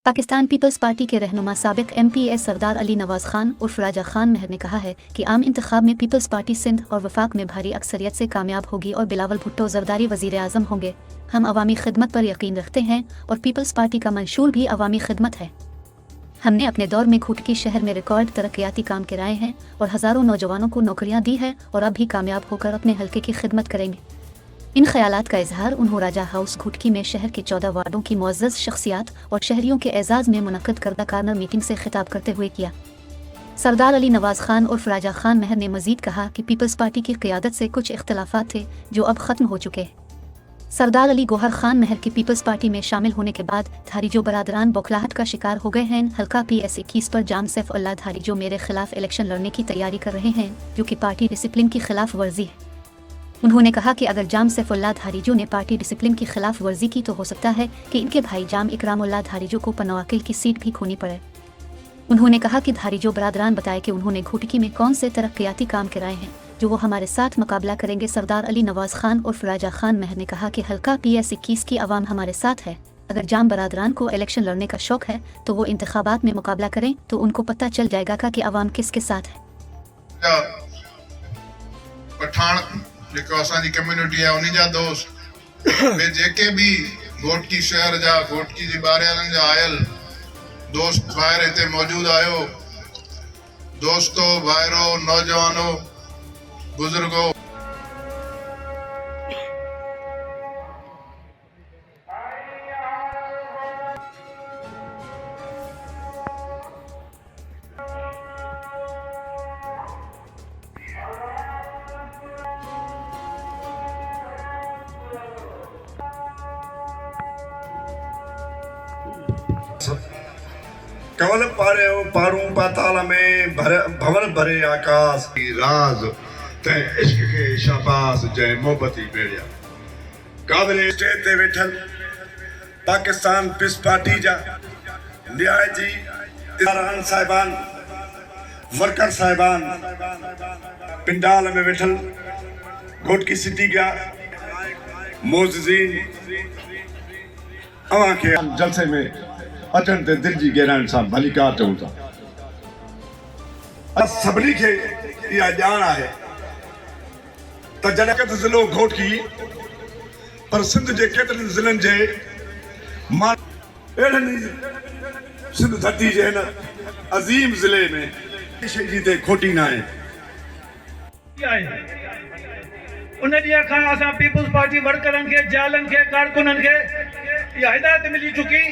Pakistan peoples party के रहनुमा साबिक MPS सरदार अली नवाज खान उर्फ राजा खान महर ने कहा है कि आम इंतखाब में पीपल्स पार्टी सिंध और वफाक में भारी अक्सरियत से कामयाब होगी और बिलावल भुट्टो जरदारी वजीर आज़म होंगे। हम अवामी खिदमत पर यकीन रखते हैं और पीपल्स पार्टी का मंशूर भी अवामी खिदमत है। हमने अपने दौर में घुटकी शहर में रिकॉर्ड तरक्याती काम कराए हैं और हज़ारों नौजवानों को नौकरियां दी है और अब भी कामयाब होकर अपने हल्के की खिदमत करेंगे। इन ख्यालात का इजहार उन्होंने राजा हाउस घुटकी में शहर के 14 वार्डों की मुअज़्ज़ज़ शख्सियात और शहरियों के एजाज़ में मुनक़्क़िद करदा कार्नर मीटिंग से खिताब करते हुए किया। सरदार अली नवाज खान उर्फ राजा खान महर ने मज़ीद कहा कि पीपल्स पार्टी की क़ियादत से कुछ इख्तलाफात थे जो अब ख़त्म हो चुके हैं। सरदार अली गोहर खान महर की पीपल्स पार्टी में शामिल होने के बाद धारीजो बरादरान बौखलाहट का शिकार हो गए हैं। हल्का PS 21 पर जाम सैफ अल्लाह धारीजो मेरे खिलाफ इलेक्शन लड़ने की तैयारी कर रहे हैं जो कि पार्टी डिसिप्लिन की खिलाफ वर्जी है। उन्होंने कहा कि अगर जाम सैफुल्लाह धारीजो ने पार्टी डिसिप्लिन की खिलाफ वर्जी की तो हो सकता है कि इनके भाई जाम इकरामुल्लाह धारीजो को पनवाकिल की सीट भी खोनी पड़े। उन्होंने कहा कि धारीजो बरादरान बताए कि उन्होंने घुटकी में कौन से तरक्याती काम कराए हैं जो वो हमारे साथ मुकाबला करेंगे। सरदार अली नवाज खान उर्फ राजा खान महर ने कहा कि हल्का PS 21 की आवाम हमारे साथ है। अगर जाम बरादरान को इलेक्शन लड़ने का शौक है तो वो इंतखाबात में मुकाबला करें तो उनको पता चल जाएगा कि आवाम किसके साथ है। जेको असांजी कम्युनिटी आहे उन जा दोस्त ॿिए जेके बि घोटकी शहर जा घोटकी जी ॿाहिरियां जा आयल दोस्त ॿाहिरि हिते मौजूदु आहियो। दोस्तो भाइरो नौजवानो बुज़ुर्गो कवल पारे पारूं पाताल में भवन भरे आकाश की राज ते इश्क के शाबाश जय मोहब्बती बेड़िया काबिल स्टेज ते वेठल पाकिस्तान पीस पार्टी जा न्याय जी इदारान साहिबान वर्कर साहिबान पिंडाल में वेठल घोटकी सिटी जा मोज़ीन अवां के जलसे में अचण ते दिल जी गहराइण सां भलीकार चऊं था। सभिनी खे इहा ॼाण आहे त जॾहिं ज़िलो घोटकी पर सिंध जे केतिरनि ज़िलनि जे अहिड़नि सिंध धरती जे हिन अज़ीम ज़िले में शइ जी ते खोटी न आहे। उन ॾींहं खां असां पीपल्स पार्टी वर्करनि खे जालनि खे कारकुननि खे इहा हिदायत मिली चुकी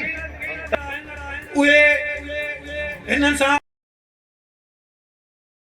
उहे हिननि सां